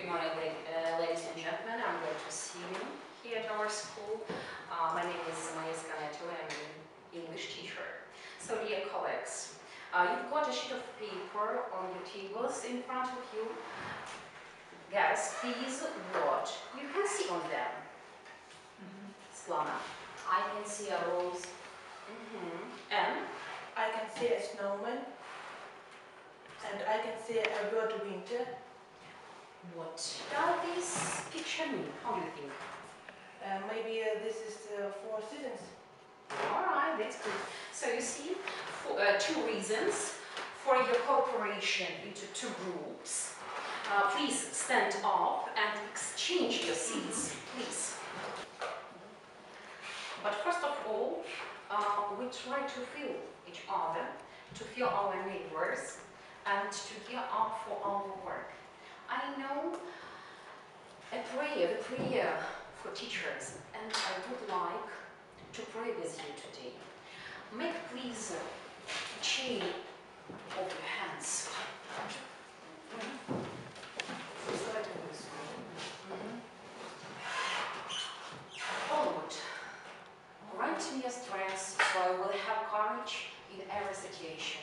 Good morning, ladies and gentlemen. I'm glad to see you here at our school. My name is Maria Scaneto. I'm an English teacher. So, dear colleagues, you've got a sheet of paper on the tables in front of you. Guys, please what you can see on them. Slana. I can see a rose. And I can see a snowman, and I can see a bird winter. what does this picture mean? How do you think? Maybe this is four seasons. Alright, that's good. So you see, two reasons for your cooperation into two groups. Please stand up and exchange your seats, please. But first of all, we try to feel each other, to feel our neighbors, and to gear up for our work. I know the prayer for teachers, and I would like to pray with you today. Make please a chain of your hands. Oh Lord, grant me your strength so I will have courage in every situation.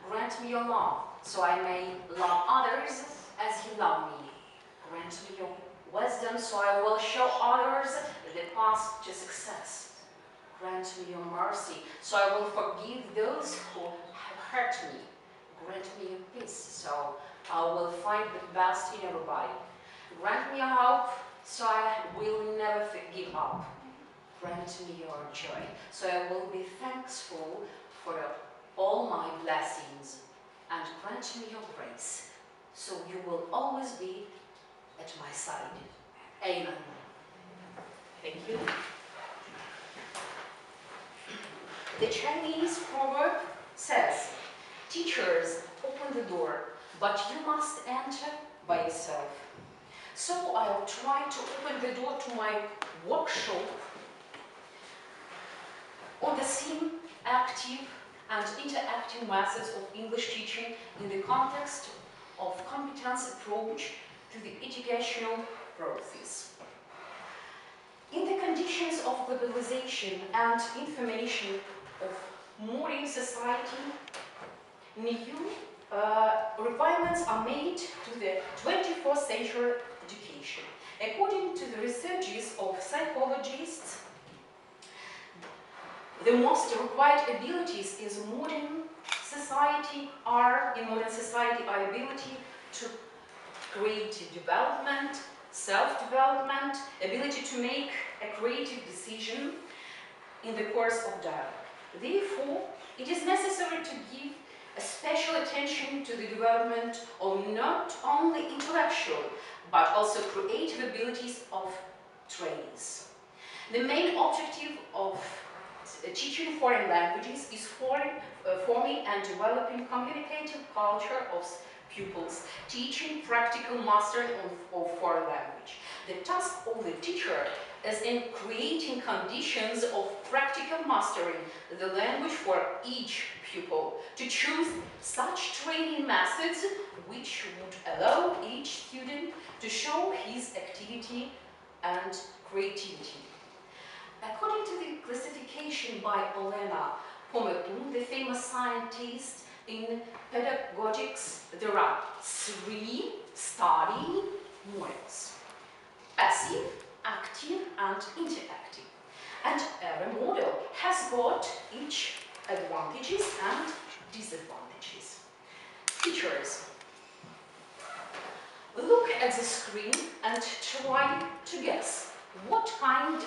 Grant me your love so I may love others as you love me. Grant me your wisdom so I will show others the path to success. Grant me your mercy so I will forgive those who have hurt me. Grant me your peace so I will find the best in everybody. Grant me your hope so I will never give up. Grant me your joy so I will be thankful for all my blessings. And grant me your grace so you will always be at my side. Amen. Thank you. The Chinese proverb says, teachers, open the door, but you must enter by yourself. So I'll try to open the door to my workshop on the theme active and interactive methods of English teaching in the context of competence approach to the educational process. In the conditions of globalization and information of modern society, new requirements are made to the 21st century education. According to the researches of psychologists, the most required abilities in modern society are ability to creative development, self-development, ability to make a creative decision in the course of dialogue. Therefore, it is necessary to give a special attention to the development of not only intellectual but also creative abilities of trainees. The main objective of teaching foreign languages is forming and developing communicative culture of pupils, teaching practical mastering of foreign language. The task of the teacher is in creating conditions of practical mastering the language for each pupil, to choose such training methods which would allow each student to show his activity and creativity. According to the classification by Olena Pometun, the famous scientist in pedagogics, there are three study models: passive, active, and interactive. And every model has got each advantages and disadvantages. Teachers, look at the screen and try to guess what kind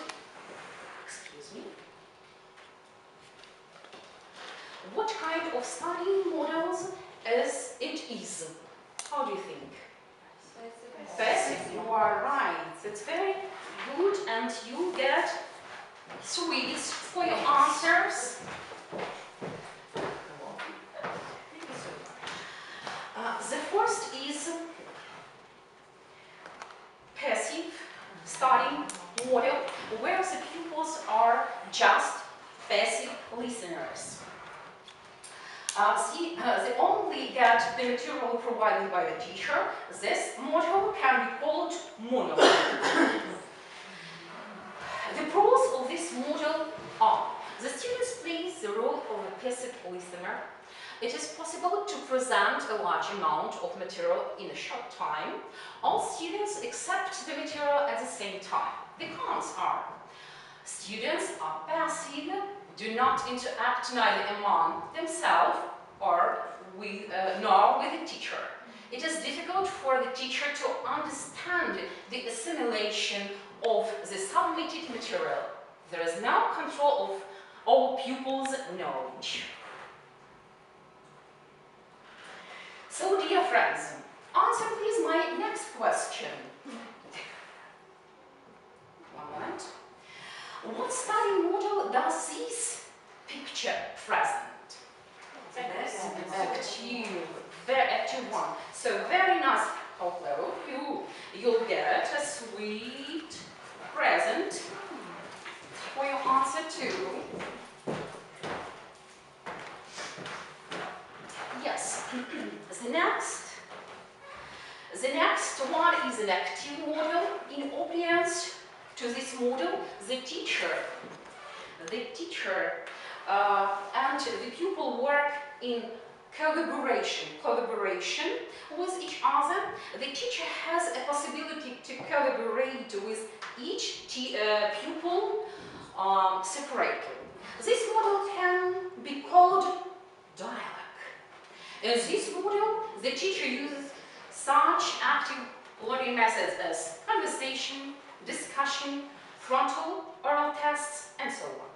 of studying models it is. How do you think? Passive. You are right. That's very good, and you get 3 for your answers. The first is passive studying model, where the pupils are just passive listeners. They only get the material provided by the teacher. This model can be called monologue. The pros of this model are: the students play the role of a passive listener. It is possible to present a large amount of material in a short time. All students accept the material at the same time. The cons are: students are passive, do not interact neither among themselves or nor with the teacher. It is difficult for the teacher to understand the assimilation of the submitted material. There is no control of all pupils' knowledge. So, dear friends, answer please my next question. One moment. What study model does this picture present? Very active one. So very nice. Although you'll get a sweet present for your answer too. Yes. The next one is an active model. In obedience to this model, the teacher and the pupil work in collaboration with each other. The teacher has a possibility to collaborate with each pupil separately. This model can be called dialogue. In this model, the teacher uses such active learning methods as conversation, discussion, frontal, oral tests, and so on.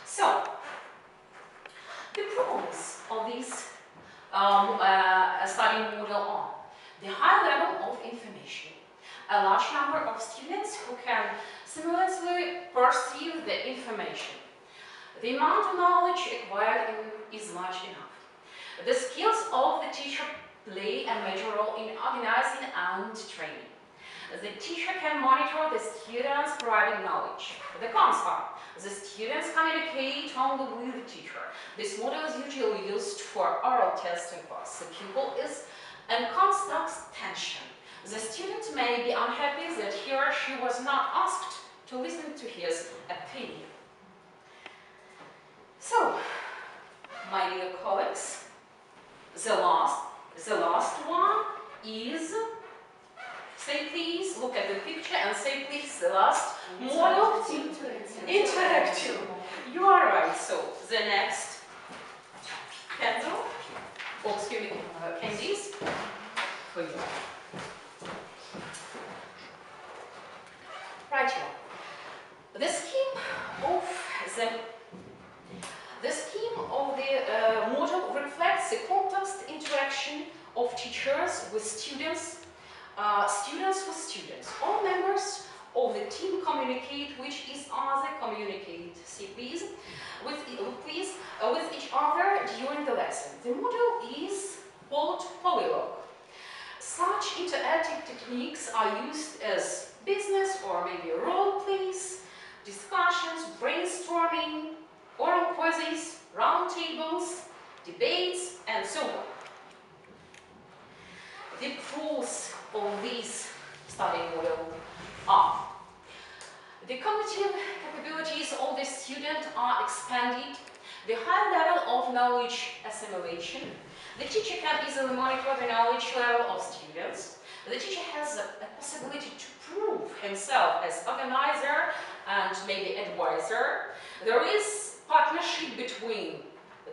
So, the pros of this study model are: the high level of information, a large number of students who can simultaneously perceive the information, the amount of knowledge acquired is large enough, the skills of the teacher play a major role in organizing and training. The teacher can monitor the students' private knowledge. The cons are: the students communicate only with the teacher. This model is usually used for oral tests in class. The pupil is in constant tension. The student may be unhappy that he or she was not asked to listen to his opinion. So, my dear colleagues, the last one is, say please, look at the picture and say please, the last model, interactive. You are right. So the next candle, or excuse me, candies for you. Right here. The scheme of the model reflects the context interaction of teachers with students, students with students. All members of the team communicate with each other, with each other during the lesson. The model is called polylogue. Such interactive techniques are used as business or maybe role plays, discussions, brainstorming, oral quizzes, round tables, debates, and so on. The pros of this study model are: the cognitive capabilities of the student are expanded, the high level of knowledge assimilation, the teacher can easily monitor the knowledge level of students, the teacher has a possibility to prove himself as organizer and maybe advisor, there is partnership between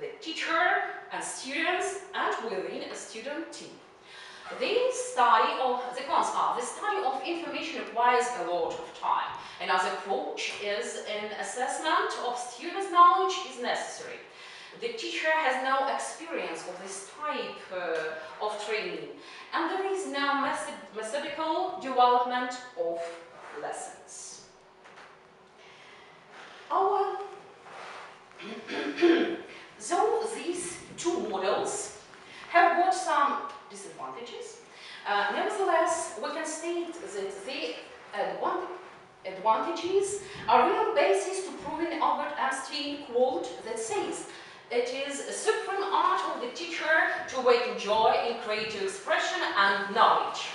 the teacher and students and within a student team. The study of information requires a lot of time. Another approach is an assessment of students' knowledge is necessary. The teacher has no experience of this type of training, and there is no methodical development of lessons. So these two models have got some disadvantages. Nevertheless, we can state that the advantages are real basis to proving Albert Einstein quote that says, "It is a supreme art of teacher to awaken joy in creative expression and knowledge.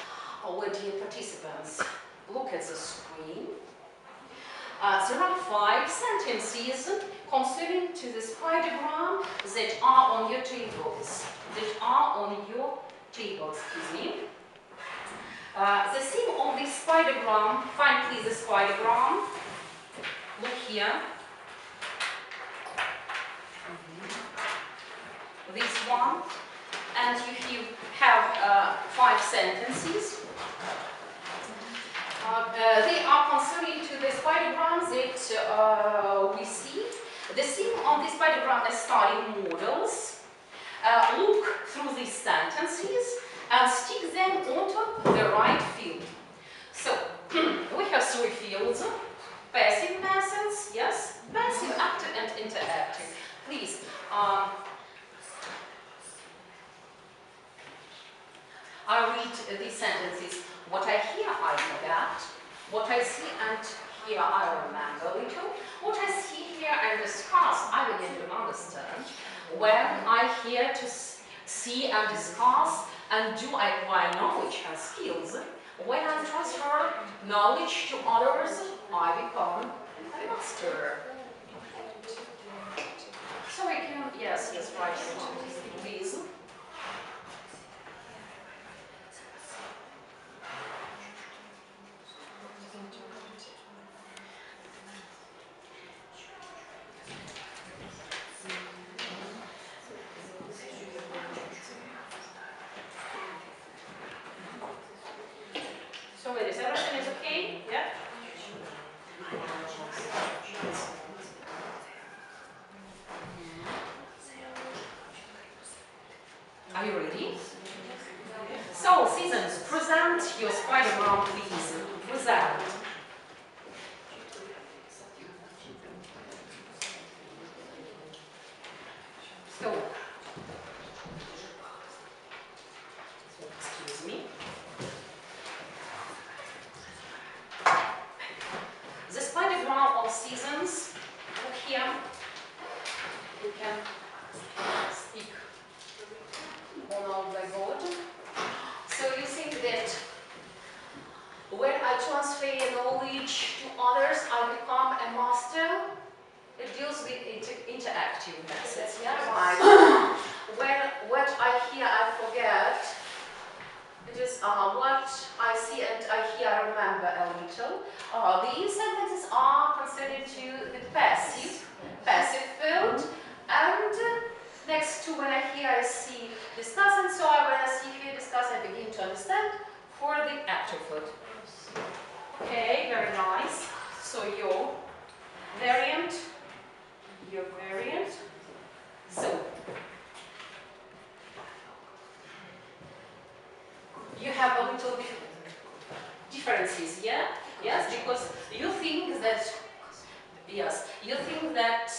Oh, dear participants, look at the screen. There are 5 sentences concerning to this diagram that are on your tables. Excuse me. The theme of this diagram, find please this diagram. Look here. This one. And you have 5 sentences. They are concerning to this diagram that we see. The theme on this diagram is studying models. Look through these sentences and stick them onto the right field. So, we have 3 fields. Passive methods, yes, passive, active and interactive. Please, I read these sentences. What I hear, I forget. What I see and hear, I remember a little. What I see, hear and discuss, I begin to understand. When I hear to see and discuss and do I acquire knowledge and skills, when I transfer knowledge to others, I become a master. So we can, yes, write it, please. So it is, everything is okay? Yeah? Are you ready? So, seasons, present your diagram, please. Present. So, excuse me. This diagram of seasons, look here, you can speak on our blackboard. So you think that when I transfer knowledge to others, I become a master? It deals with interactive methods, yeah, right? When what I hear, I forget. It is what I see and I hear, I remember a little. These sentences are considered to the passive field, and next to when I hear, I see, discuss, and so on. When I see, hear, discuss, I begin to understand for the active field. Okay, very nice. So your variant. So you have a little bit differences, yeah? Yes, because you think that, yes, you think that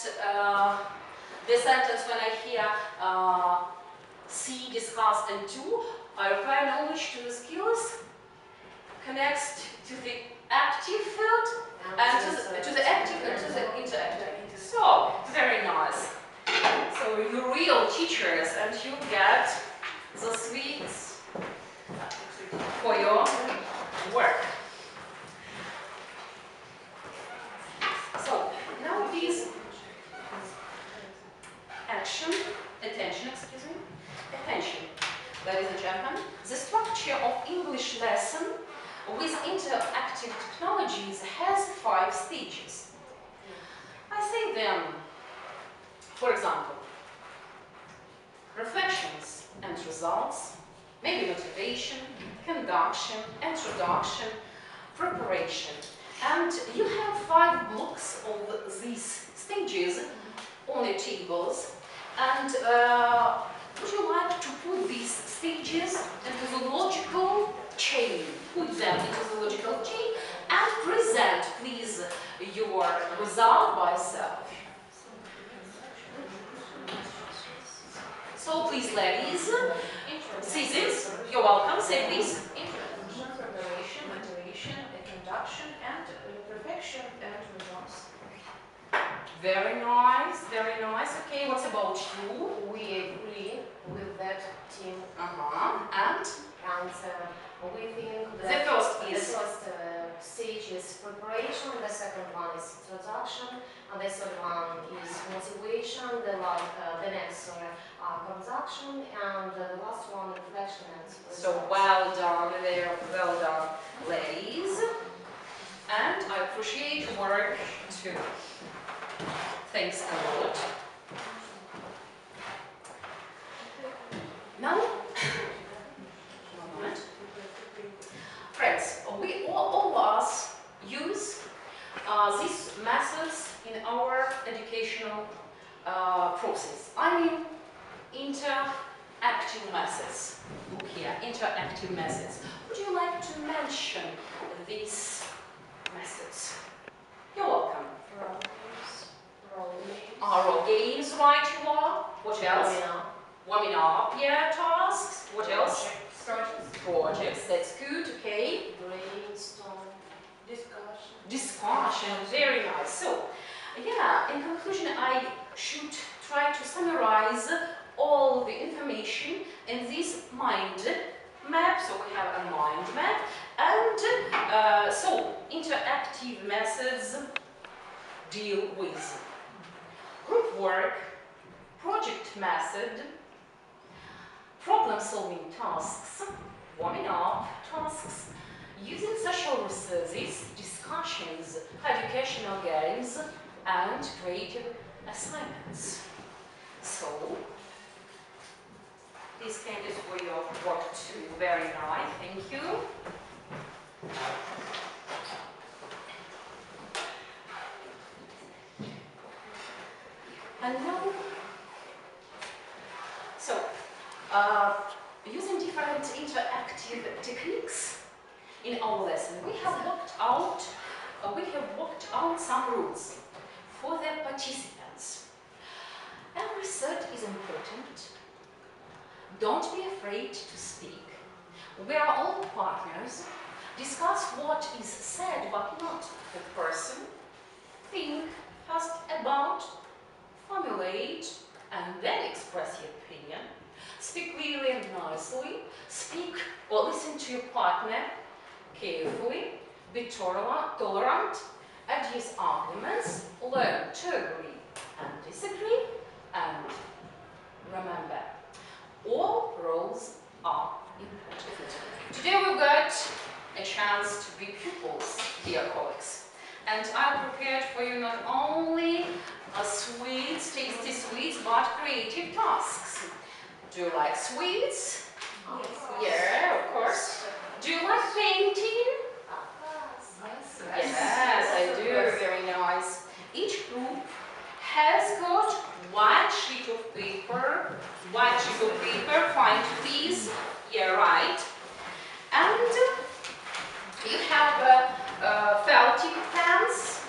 the sentence when I hear see, discuss, and do, I apply knowledge to the skills, connects to the active field, and to the active and to the interactive. So, very nice. So, you're real teachers and you get the sweets for your work. So, now this attention, ladies and gentlemen, the structure of English lesson with interactive technologies has 5 stages. I say them, for example, reflections and results, maybe motivation, conduction, introduction, preparation. And you have 5 blocks of these stages on the tables. And would you like to put these stages into the logical chain? Put them into the logical chain and present, please, your result by yourself. So, please, ladies, Seasons, you're welcome. Say, please. Introduction, preparation, motivation, introduction, and perfection and results. Very nice, very nice. Okay, what's about you? We agree project team, And and we think the that first the is first stage is preparation, the second one is introduction, and the third one is motivation, the next consumption, and the last one reflection and so results. well done there, well done, ladies. And I appreciate your work too. Thanks a lot. Now, one moment. Friends, we all of us use these methods in our educational process. I mean, interactive methods. Look here, interactive methods. Would you like to mention these methods? You're welcome. Role games, right you are. What else? Warming up, yeah, tasks. What else? Projects, that's good, okay. Brainstorm. Discussion, very nice. So, yeah, in conclusion, I should try to summarize all the information in this mind map. So we have a mind map, and so interactive methods deal with group work, project method, problem-solving tasks, warming up tasks, using social resources, discussions, educational games, and creative assignments. So, this kind is for your work too. Very nice, thank you. And now, so, using different interactive techniques in our lesson, we have worked out some rules for the participants. Every thought is important. Don't be afraid to speak. We are all partners. Discuss what is said but not the person. Think first about, formulate, and then express your opinion. Speak clearly and nicely. Speak or listen to your partner carefully. Be tolerant. Adduce arguments. Learn to agree and disagree. And remember, all roles are important. Today we've got a chance to be pupils, dear colleagues. And I prepared for you not only sweets, tasty sweets, but creative tasks. Do you like sweets? Yeah, of course. Do you like painting? Yes, I do. Very nice. Each group has got white sheet of paper, find please. Yeah, right. And you have felting pens.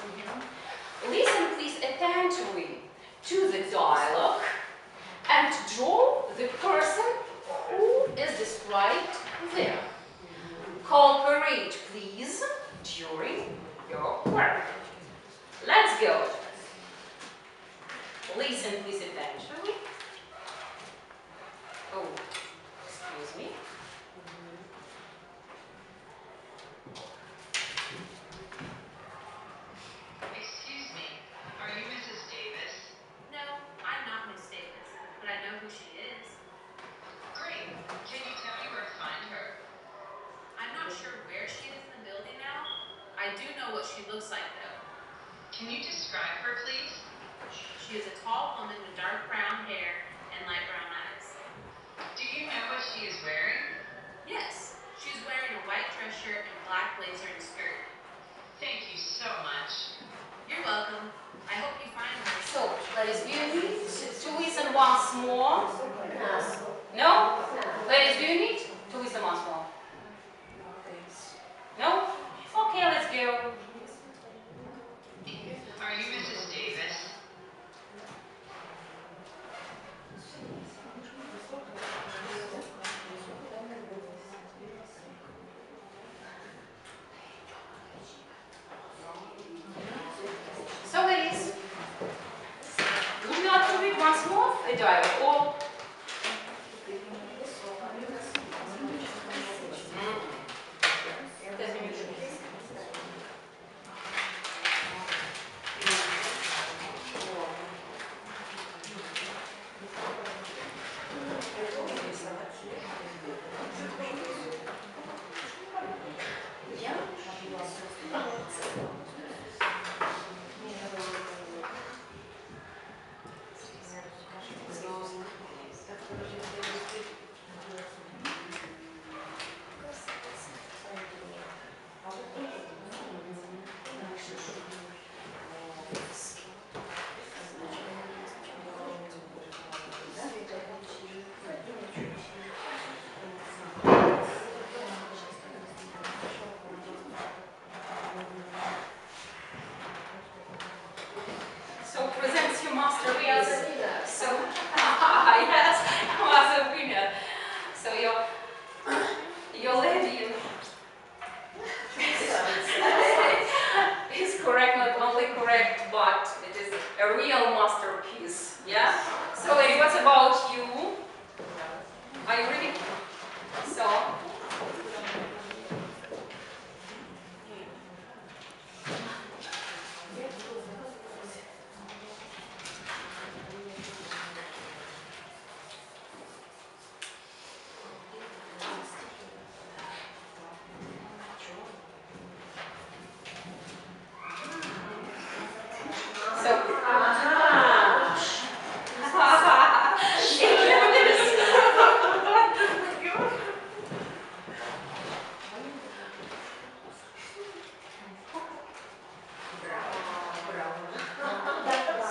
Listen please attentively to the dialogue and draw the person who is described there. Cooperate please during your work. Let's go. Listen please attentively. Oh, excuse me. Excuse me, are you Mrs. Davis? No, I'm not Miss Davis, but I know who she is. Great. Can you tell me where to find her? I'm not sure where she is in the building now. I do know what she looks like, though. Can you describe her, please? She is a tall woman with dark brown hair and light brown eyes. Do you know what she is wearing? Yes, she's wearing a white dress shirt and black blazer and skirt. Thank you so much. You're welcome. I hope you find her. So, ladies, do you need to listen once more? No? Ladies, do you need to listen once more? No? Okay, let's go. Are you Mrs. Davis? So, ladies, would you like to read once more the dialogue? Or So your lady is correct, not only correct, but it is a real masterpiece. Yeah? So lady, what about you? Are you ready? So,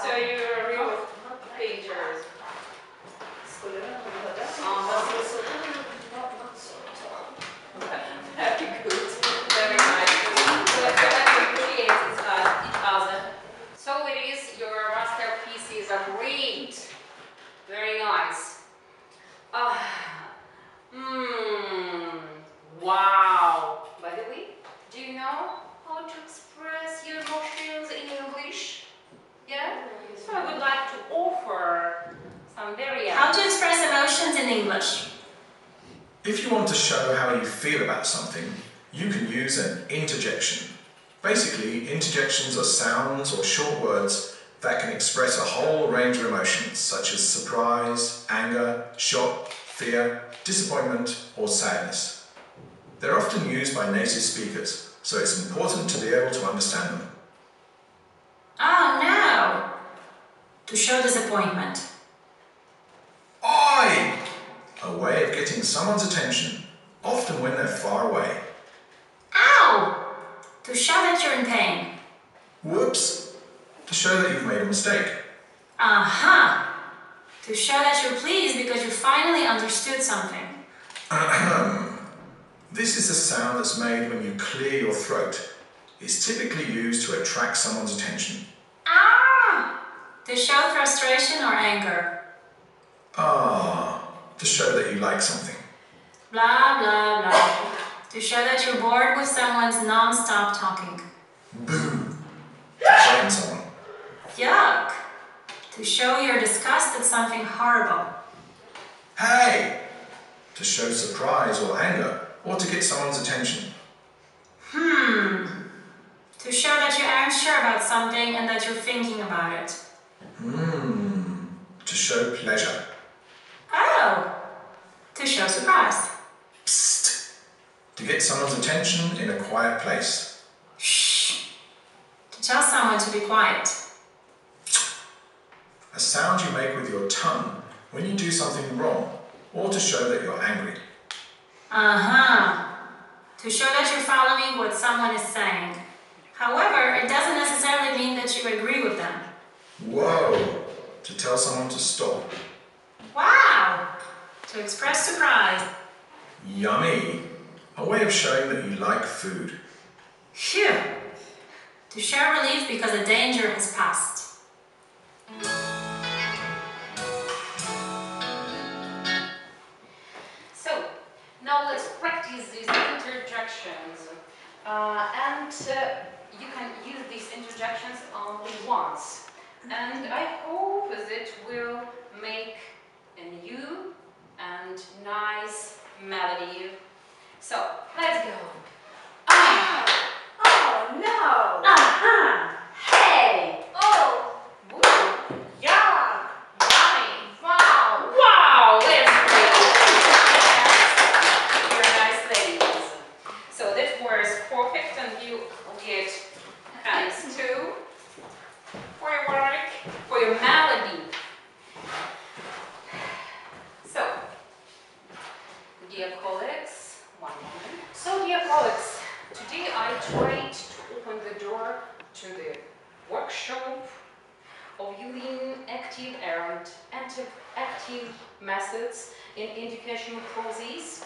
so you're real painters. Very good. Very nice. So let's go and appreciate each other. So ladies, your masterpieces are great. Very nice. Wow. By the way, do you know how to express your emotions in English? Yeah? So I would like to offer some very How to express emotions in English? If you want to show how you feel about something, you can use an interjection. Basically, interjections are sounds or short words that can express a whole range of emotions, such as surprise, anger, shock, fear, disappointment, or sadness. They're often used by native speakers, so it's important to be able to understand them. Oh no! To show disappointment. Oi! A way of getting someone's attention, often when they're far away. Ow! To show that you're in pain. Whoops! To show that you've made a mistake. Aha! To show that you're pleased because you finally understood something. Ahem. This is the sound that's made when you clear your throat. It's typically used to attract someone's attention. Ah! To show frustration or anger. Ah, to show that you like something. Blah blah blah. To show that you're bored with someone's non-stop talking. Boo! To frighten someone. Yuck! To show you're disgusted at something horrible. Hey! To show surprise or anger, or to get someone's attention. To show that you aren't sure about something and that you're thinking about it. To show pleasure. Oh! To show surprise. Psst! To get someone's attention in a quiet place. Shh! To tell someone to be quiet. A sound you make with your tongue when you do something wrong, or to show that you're angry. To show that you're following what someone is saying. However, it doesn't necessarily mean that you agree with them. Whoa! To tell someone to stop. Wow! To express surprise. Yummy! A way of showing that you like food. Phew! To show relief because a danger has passed. So, now let's practice these interjections. You can use these interjections only once. And I hope that it will make a new and nice melody. So, let's go. Ah! Oh no! Aha! Hey! Oh! Ooh. Yeah! Yummy! Wow! Wow! That's great! You're nice ladies. So that was perfect, and you get thanks too for your work, for your melody. So, dear colleagues, one moment. So, dear colleagues, today I tried to open the door to the workshop of using active and anti-active methods in educational process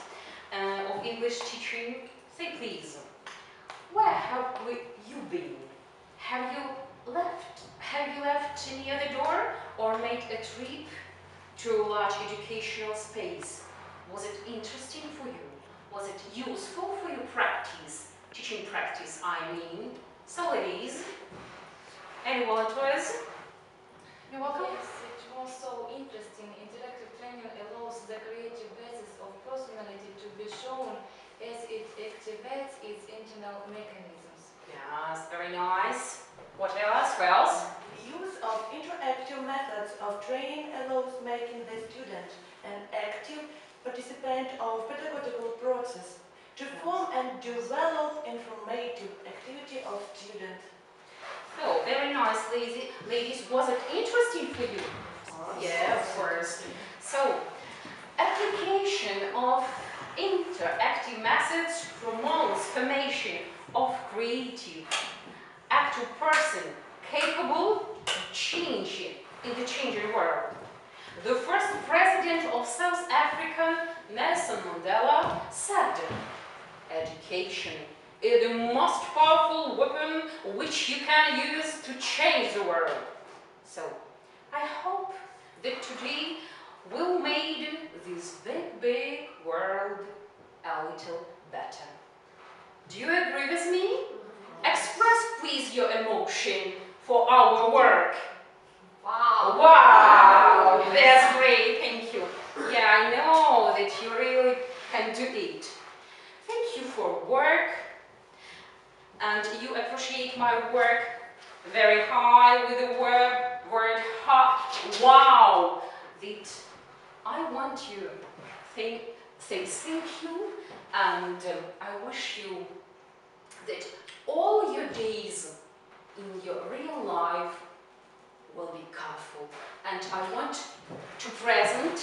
of English teaching. Say please, where have you been? Have you left near the door or made a trip to a large educational space? Was it interesting for you? Was it useful for your practice? Teaching practice, I mean. So ladies, any volunteers? You're welcome. Yes, it was so interesting. Interactive training allows the creative basis of personality to be shown as it activates its internal mechanisms. Yes, very nice. What else? What else? Use of interactive methods of training allows making the student an active participant of pedagogical process to form and develop informative activity of students. Oh, very nice, ladies. Was it interesting for you? Yeah, of course. So, application of interactive methods promotes formation of creative, active person capable of changing in the changing world. The first president of South Africa, Nelson Mandela, said, "Education is the most powerful weapon which you can use to change the world." So, I hope that today will make this big world a little better. Do you agree with me? Express please your emotion for our work. Wow! Wow, that's great, thank you. Yeah, I know that you really can do it. Thank you for work, and you appreciate my work very high with the word wow. That I want you say thank you, and I wish you that all your days in your real life will be colorful. And I want to present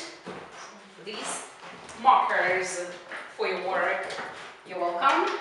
these markers for your work. You're welcome.